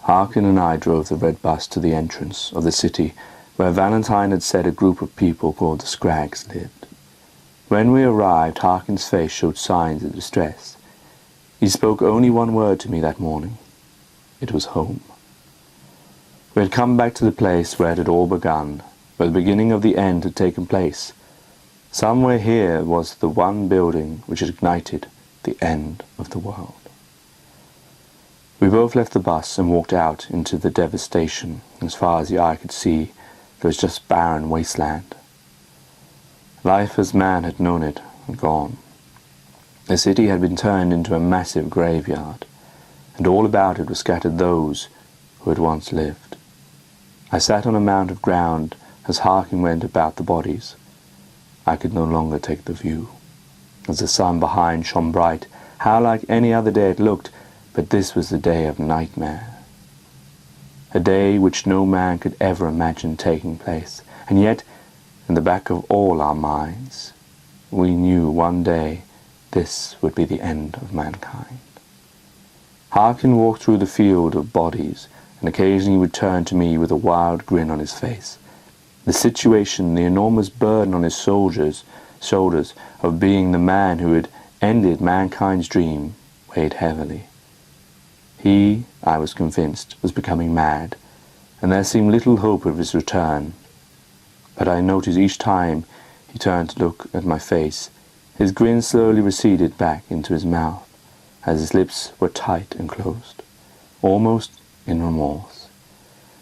Harkin and I drove the red bus to the entrance of the city where Valentine had said a group of people called the Scraggs lived. When we arrived, Harkin's face showed signs of distress. He spoke only one word to me that morning. It was home. We had come back to the place where it had all begun, where the beginning of the end had taken place. Somewhere here was the one building which had ignited the end of the world. We both left the bus and walked out into the devastation. As far as the eye could see, there was just barren wasteland. Life as man had known it had gone. The city had been turned into a massive graveyard, and all about it were scattered those who had once lived. I sat on a mound of ground as Harkin went about the bodies. I could no longer take the view. As the sun behind shone bright, how like any other day it looked, but this was the day of nightmare. A day which no man could ever imagine taking place, and yet, in the back of all our minds, we knew one day this would be the end of mankind. Harkin walked through the field of bodies, and occasionally would turn to me with a wild grin on his face. The situation, the enormous burden on his shoulders of being the man who had ended mankind's dream, weighed heavily. He, I was convinced, was becoming mad, and there seemed little hope of his return. But I noticed each time he turned to look at my face, his grin slowly receded back into his mouth, as his lips were tight and closed, almost in remorse.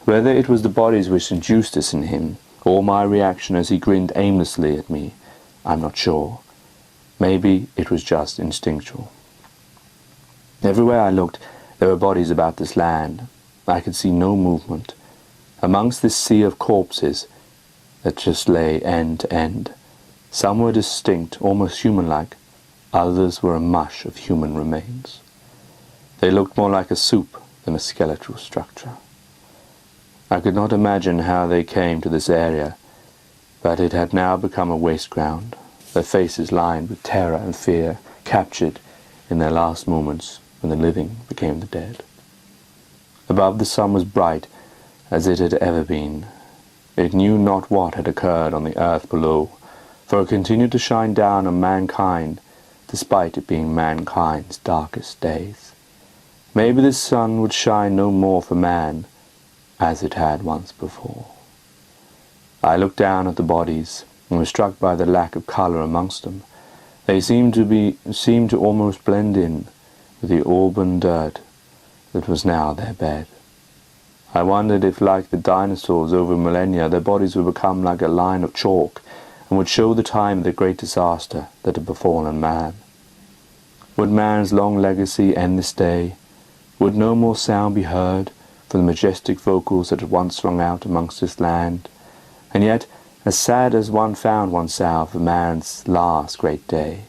Whether it was the bodies which induced this in him, or my reaction as he grinned aimlessly at me, I'm not sure. Maybe it was just instinctual. Everywhere I looked, there were bodies about this land. I could see no movement. Amongst this sea of corpses that just lay end to end, some were distinct, almost human-like. Others were a mush of human remains. They looked more like a soup than a skeletal structure. I could not imagine how they came to this area, but it had now become a waste ground, their faces lined with terror and fear, captured in their last moments when the living became the dead. Above, the sun was bright as it had ever been. It knew not what had occurred on the earth below, for it continued to shine down on mankind, despite it being mankind's darkest days. Maybe the sun would shine no more for man, as it had once before. I looked down at the bodies, and was struck by the lack of colour amongst them. They seemed to almost blend in with the auburn dirt that was now their bed. I wondered if, like the dinosaurs over millennia, their bodies would become like a line of chalk, and would show the time of the great disaster that had befallen man. Would man's long legacy end this day? Would no more sound be heard from the majestic vocals that had once rung out amongst this land? And yet, as sad as one found oneself of man's last great day,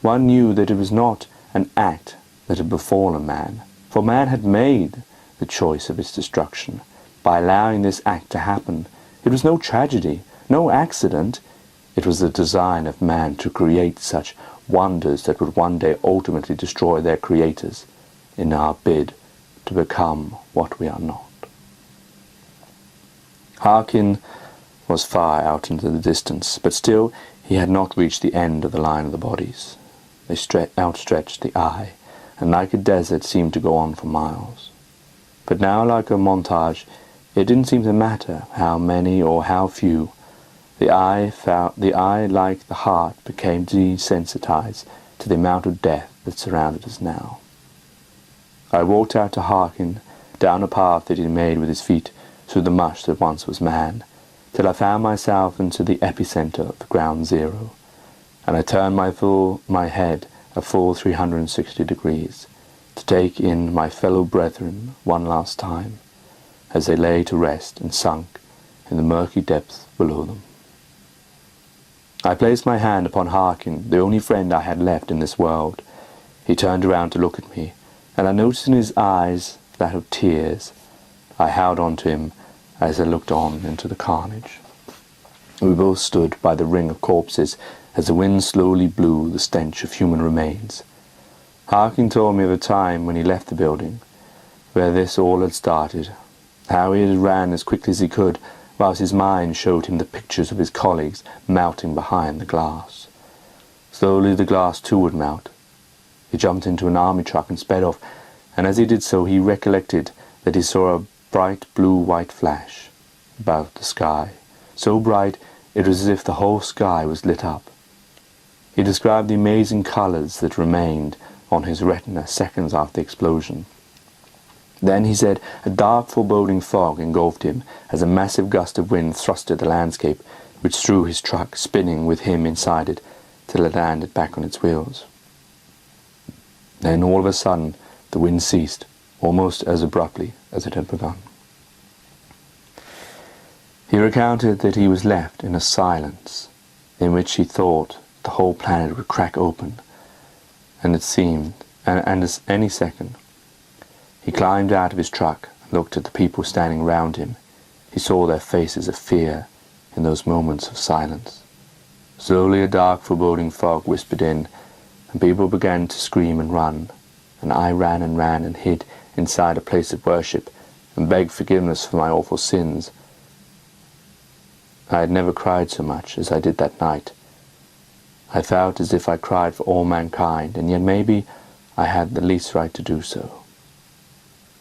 one knew that it was not an act that had befallen man, for man had made the choice of its destruction by allowing this act to happen. It was no tragedy, no accident. It was the design of man to create such wonders that would one day ultimately destroy their creators in our bid to become what we are not. Harkin was far out into the distance, but still he had not reached the end of the line of the bodies. They outstretched the eye, and like a desert seemed to go on for miles. But now, like a montage, it didn't seem to matter how many or how few. The eye, like the heart, became desensitized to the amount of death that surrounded us now. I walked out to Harkin, down a path that he made with his feet through the mush that once was man, till I found myself into the epicenter of ground zero, and I turned my head a full 360 degrees to take in my fellow brethren one last time, as they lay to rest and sunk in the murky depths below them. I placed my hand upon Harkin, the only friend I had left in this world. He turned around to look at me, and I noticed in his eyes that of tears. I held on to him as I looked on into the carnage. We both stood by the ring of corpses as the wind slowly blew the stench of human remains. Harkin told me of a time when he left the building, where this all had started, how he had ran as quickly as he could, whilst his mind showed him the pictures of his colleagues melting behind the glass. Slowly the glass too would melt. He jumped into an army truck and sped off, and as he did so he recollected that he saw a bright blue-white flash above the sky, so bright it was as if the whole sky was lit up. He described the amazing colours that remained on his retina seconds after the explosion. Then, he said, a dark foreboding fog engulfed him as a massive gust of wind thrusted the landscape, which threw his truck, spinning with him inside it, till it landed back on its wheels. Then, all of a sudden, the wind ceased, almost as abruptly as it had begun. He recounted that he was left in a silence in which he thought the whole planet would crack open, and it seemed, and any second. He climbed out of his truck and looked at the people standing round him. He saw their faces of fear in those moments of silence. Slowly a dark foreboding fog whispered in, and people began to scream and run, and I ran and hid inside a place of worship and begged forgiveness for my awful sins. I had never cried so much as I did that night. I felt as if I cried for all mankind, and yet maybe I had the least right to do so.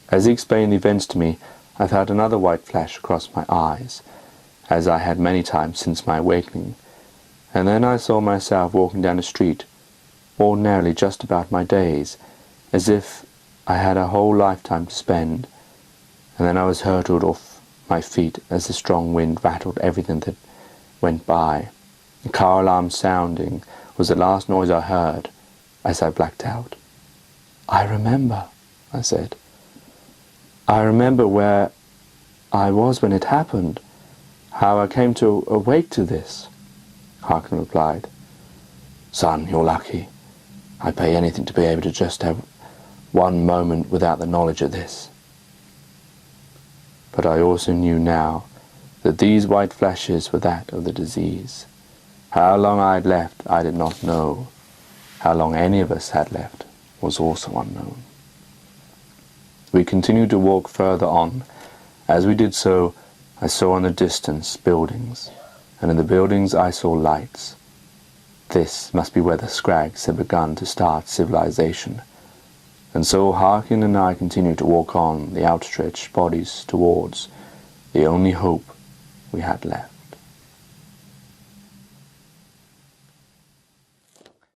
As he explained the events to me, I felt another white flash across my eyes, as I had many times since my awakening, and then I saw myself walking down the street, ordinarily just about my days, as if I had a whole lifetime to spend, and then I was hurtled off my feet as the strong wind rattled everything that went by. The car alarm sounding was the last noise I heard as I blacked out. "I remember," I said. "I remember where I was when it happened, how I came to awake to this," Harkin replied. "Son, you're lucky. I'd pay anything to be able to just have one moment without the knowledge of this." But I also knew now that these white flashes were that of the disease. How long I had left I did not know. How long any of us had left was also unknown. We continued to walk further on. As we did so, I saw in the distance buildings, and in the buildings I saw lights. This must be where the Scraggs had begun to start civilization. And so Harkin and I continued to walk on, the outstretched bodies towards the only hope we had left.